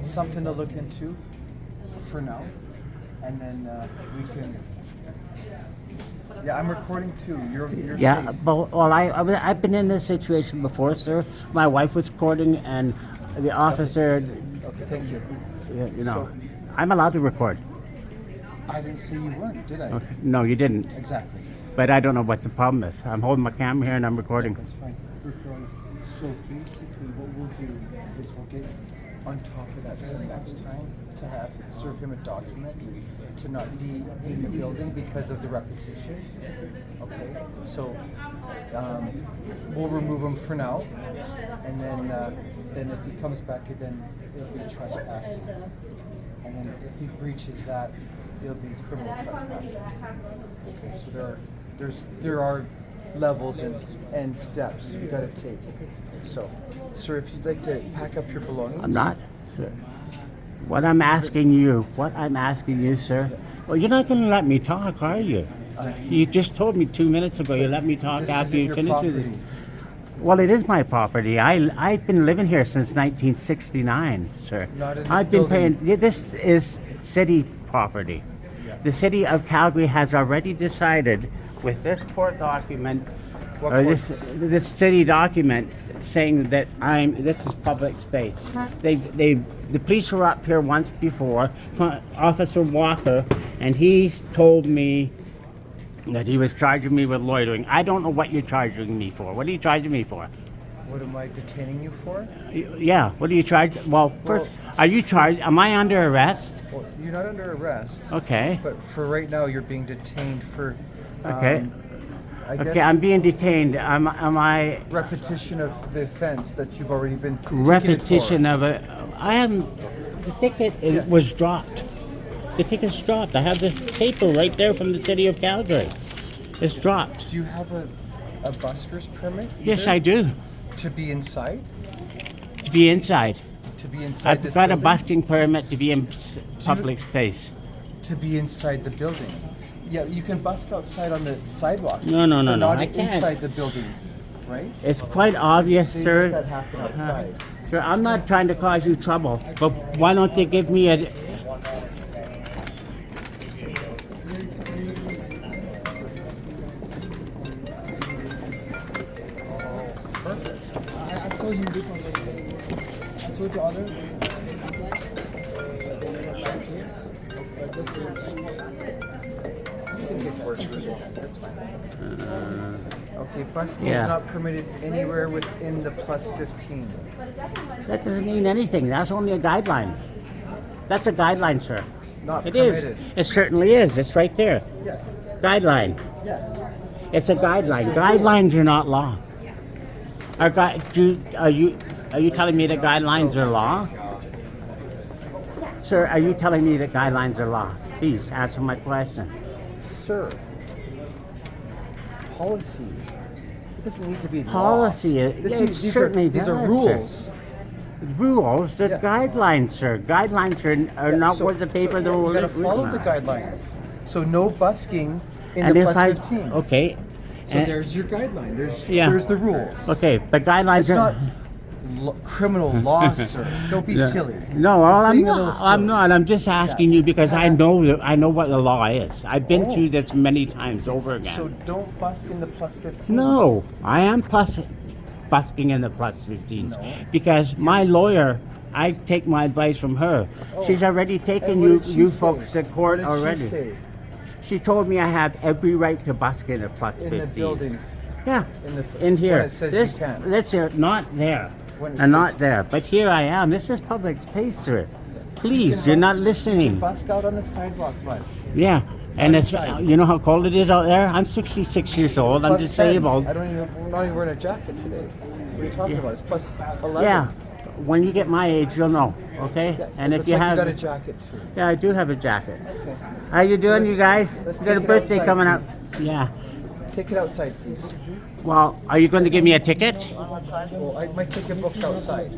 something to look into for now, and then we can. Yeah, I'm recording too. You're Yeah, safe. but I've been in this situation before, sir. My wife was recording, and the officer, Okay, thank you. you know, So- I'm allowed to record. I didn't say you weren't, did I? Okay. No, you didn't. Exactly. But I don't know what the problem is. I'm holding my camera here and I'm recording. That's fine. So basically, what we'll do is we'll get on top of that for next time to have serve him a document to not be in the building because of the repetition. Okay, so we'll remove him for now, and then if he comes back, then it'll be trespass, and then if he breaches that, it'll be criminal trespass. Okay, so there are levels and steps you got to take. So, sir, if you'd like to pack up your belongings. I'm not, sir. What I'm asking you, sir. Well, you're not going to let me talk, are you? You just told me 2 minutes ago you let me talk This after isn't you your finished with property. it. Well, it is my property. I've been living here since 1969, sir. Not in this I've been building. paying. This is city property. Yeah. The city of Calgary has already decided with this court document, What or court? this city document, saying that this is public space. The police were up here once before, Officer Walker, and he told me that he was charging me with loitering. I don't know what you're charging me for. What are you charging me for? What am I detaining you for? Yeah, what are you charged? Well, first, are you charged? Am I under arrest? Well, you're not under arrest. Okay. But for right now, you're being detained for. Okay. I guess Okay, I'm being detained. Am I repetition of the offense that you've already been repetition of it? I am. The ticket was dropped. The ticket's dropped. I have this paper right there from the city of Calgary. It's dropped. Do you have a busker's permit? Yes, either? I do. To be inside? To be inside. To be inside I've this got a building? busking permit to be in public space. To be inside the building. Yeah, you can busk outside on the sidewalk. No, but not I can't. inside the buildings, right? It's quite obvious, They sir. let that happen outside. Sir, I'm not trying to cause you trouble, but why don't they give me a... I saw him before. I saw the other. That's fine. Okay, busking Yeah. is not permitted anywhere within the plus 15. That doesn't mean anything. That's only a guideline. That's a guideline, sir. Not It is. permitted. It certainly is. It's right there. Yeah, Guideline. yeah. It's a guideline. Guidelines are not law. Are you telling me that guidelines are law? Sir, are you telling me that guidelines are law? Please answer my question. Sir, policy. It doesn't need to be law. Policy, This yeah, it these certainly these are does, rules. sir. Rules, the Yeah. guidelines, sir. Guidelines are Yeah, not so- worth the paper so they're you gotta written follow on. the guidelines. So no busking in And the if plus I 15. okay, So and- there's your guideline. There's Yeah. there's the rules. okay, but guidelines It's are not criminal law, sir. Don't be silly. No, well, I'm Being a little not. I'm silly. not. I'm just asking you because I know what the law is. I've been Oh. through this many times over again. So don't busk in the plus 15. No, I am busking in the plus 15s because my lawyer. I take my advice from her. She's already taken And what you did she you say? folks to court What did already. She say? She told me I have every right to busk in a plus In 15. the buildings. Yeah, In here. when it says this, you can't. That's here, not there, When it and says- not there. But here I am. This is public space, sir. Please, you're not listening. Busk out on the sidewalk, bud. Yeah, and it's Outside. you know how cold it is out there. I'm 66 years old. I'm Plus 10. disabled. I'm not even wearing a jacket today. What are you talking about? It's plus 11. Yeah, when you get my age, you'll know. Okay, Yeah, and it if looks you like have, you got a jacket too. yeah, I do have a jacket. Okay. How you doing, let's- you guys? let's Got a take it birthday outside, coming up. please. Yeah. Take it outside, please. Well, are you going to give me a ticket? Well, my ticket book's outside.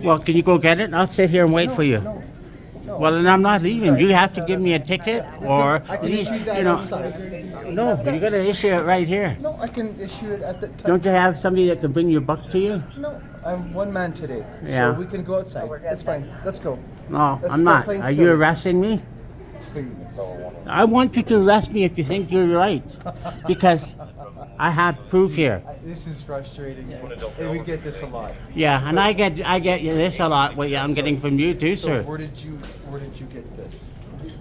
Well, can you go get it? I'll sit here and wait for you. No, no. Well, then I'm not leaving. You have to give me a ticket, or I can issue that you know. outside. No, you're gonna issue it right here. No, I can issue it at the time. Don't you have somebody that can bring your buck to you? No, I'm one man today. Yeah. So we can go outside. It's fine. Let's go. No, Let's I'm start not. playing Are you silly. arresting me? Please. I want you to arrest me if you think you're right, because I have proof here. This is frustrating. And we get this a lot. Yeah, and I get this a lot. What I'm getting from you too, So sir. where did you get this?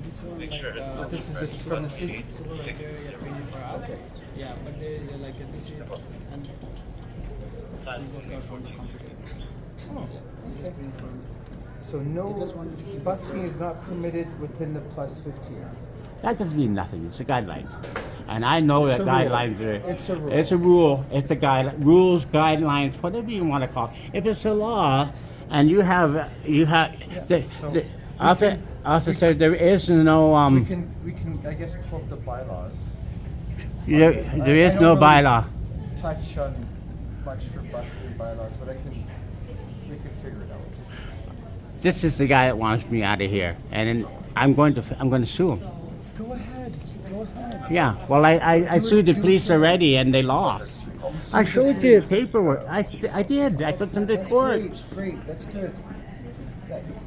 This one, like, This is from the city. supervisor paid for us. Yeah, but there is like this is, and we just got from the computer. Oh, We just paid for. So no, They just wanted to keep busking is not permitted within the plus 15. That doesn't mean nothing. It's a guideline, and I know It's that a rule. guidelines are. It's a rule. It's a rule. It's a guide. Rules, guidelines, whatever you want to call it. If it's a law, and you have the, so the we officer, there is no We can I guess pull up the bylaws. there I is don't no really bylaw. touch on much for busking bylaws, but we can figure it out. This is the guy that wants me out of here, and then I'm going to sue him. Go ahead. Go ahead. Yeah, well, I sued the police already, and they lost. I showed you the paperwork. I did. I took them to That's court. great. That's good.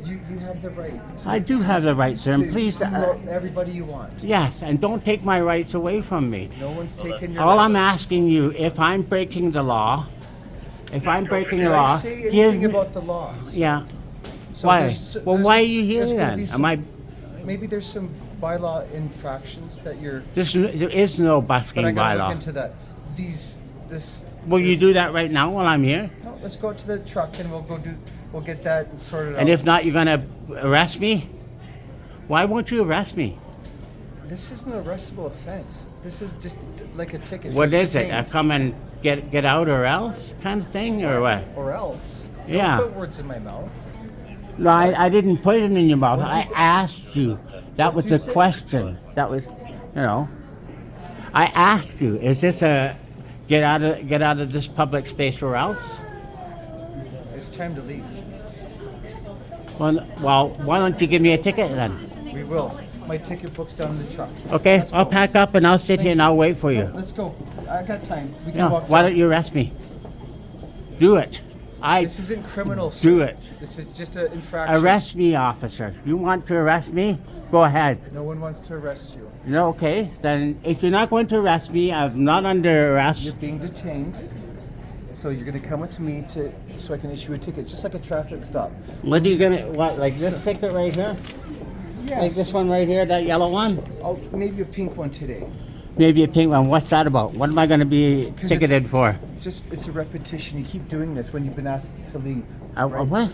You have the right. I do have the right, sir, and to please. sue everybody you want. Yes, and don't take my rights away from me. No one's taking your All rights. I'm asking you, if I'm breaking the law, Did I say anything about the laws? Yeah. So Why? there's- Well, there's- why are you here there's gonna then? be Am some- I? Maybe there's some bylaw infractions that you're. There is no But busking I gotta look bylaw. into that. This. Will you this- do that right now while I'm here? No, let's go to the truck and we'll get that sorted out. And if not, you're gonna arrest me? Why won't you arrest me? This isn't an arrestable offense. This is just like a ticket. What You're is it? I detained. come and get out or else kind of thing, or what? Or else. Yeah. Don't put words in my mouth. No, I didn't put it in your mouth. What'd you I say? asked you. That was What'd you the say? question. That was, I asked you. Is this a get out of this public space or else? It's time to leave. Well, why don't you give me a ticket then? We will. My ticket book's down in the truck. Okay, Let's I'll go. pack up and I'll sit here and I'll wait for you. Let's go. I got time. We can No, walk. why down. don't you arrest me? Do it. This isn't criminal. Do sir. it. This is just an infraction. Arrest me, officer. You want to arrest me? Go ahead. No one wants to arrest you. No, okay. Then if you're not going to arrest me, I'm not under You're arrest. being detained. So you're gonna come with me so I can issue a ticket, just like a traffic stop. What are you gonna? What, like this ticket right here? Like Yes. this one right here, that yellow one? Oh, maybe a pink one today. Maybe a pink one. What's that about? What am I going to be 'Cause ticketed for? It's a repetition. You keep doing this when you've been asked to leave. A what?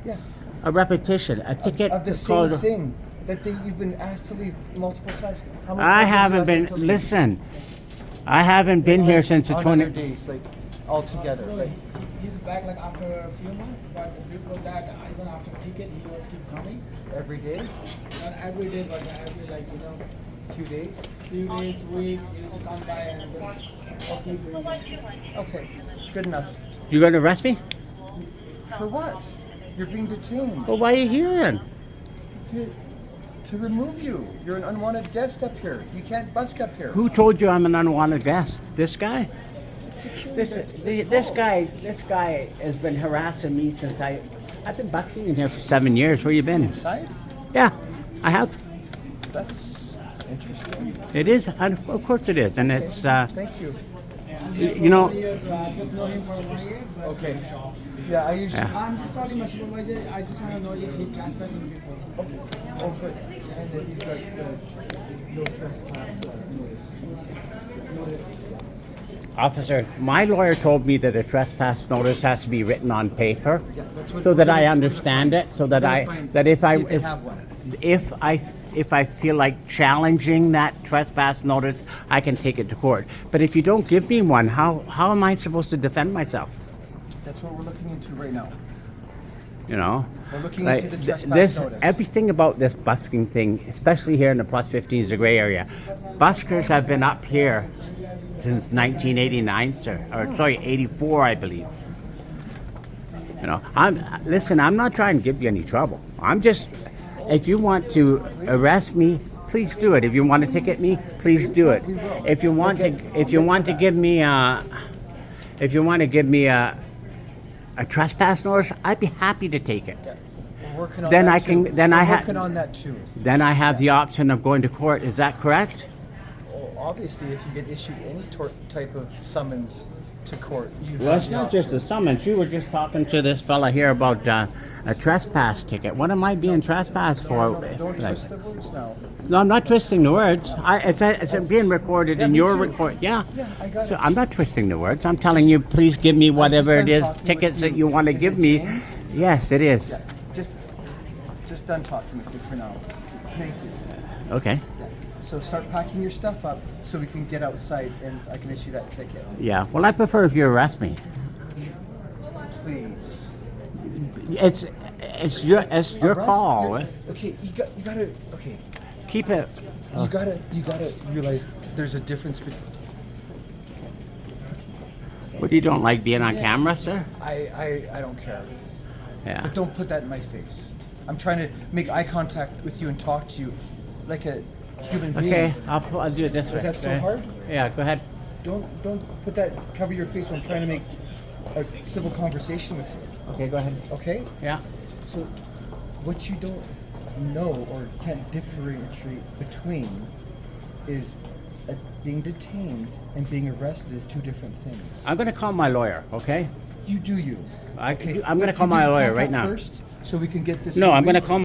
Yeah. A repetition. A ticket Of the is same called. thing that you've been asked to leave multiple times. How many I times have you haven't asked been. them to leave? Listen, I haven't been here since the on 20. other days, like all together. No, Like, he's back like after a few months, but before that, even after ticket, he was keep coming. every day, Not every day, but every few days. few days, weeks, he used to come by and just keep doing it. Okay, good enough. You going to arrest me? For what? You're being detained. Well, why are you here then? To remove you. You're an unwanted guest up here. You can't busk up here. Who told you I'm an unwanted guest? This guy? Security. This guy has been harassing me since I've been busking in here for 7 years. Where you been? Inside? Yeah, I have. That's interesting. It is, and of course it is, and it's Thank you. you know. Years, I just know him for 1 year. But Okay. Yeah, I usually. Yeah. I'm just calling my supervisor. I just want to know if he trespassing before. Okay. Oh, good. And then he's got the no trespass notice. Noted. Officer, my lawyer told me that a trespass notice has to be written on paper, that's what so we're that gonna- I understand it, so that We're gonna find- that if I see if they have one. if I feel like challenging that trespass notice, I can take it to court. But if you don't give me one, how am I supposed to defend myself? That's what we're looking into right now. You know, We're looking like into the trespass this notice. everything about this busking thing, especially here in the plus 15 is a gray area. Buskers have been up here since 1989, sir, or sorry, 84, I believe. You know, I'm not trying to give you any trouble. I'm just If you want to arrest me, please do it. If you want to ticket me, please do it. If you want to give me a trespass notice, I'd be happy to take it. We're working on Then that I can- too. then We're I ha- working on that too. Then I have the option of going to court. Is that correct? Well, obviously, if you get issued any type of summons to court, you Well, have it's the not just a option. summons. You were just talking to this fella here about a trespass ticket. What am I being trespassed for? Don't Like- twist the words now. No, I'm not twisting the words. It's being recorded in me your too. record. Yeah. Yeah, I got So it. I'm not twisting the words. I'm telling you, please give me whatever it done is, talking with tickets that you. you want to Is give it me. James? Yes, it is. Yeah, just done talking with you for now. Thank you. Okay. Yeah. So start packing your stuff up so we can get outside and I can issue that ticket. Yeah. Well, I prefer if you arrest me. Please. It's your Arrest call. your- Okay, you gotta. Okay, Keep it. you gotta realize there's a difference between. What, you don't like being on camera, sir? I don't care. Yeah. But don't put that in my face. I'm trying to make eye contact with you and talk to you like a human being. Okay. I'll do it this way. Is that so Go ahead. hard? Yeah. Go ahead. Don't put that. Cover your face when I'm trying to make a civil conversation with you. Okay. Go ahead. Okay? Yeah. So, what you don't know or can't differentiate between is being detained and being arrested is two different things. I'm going to call my lawyer. Okay. You do you. I'm Okay, going to but call you my can lawyer pack right up now. first so we can get this. No, I'm going to moving. call.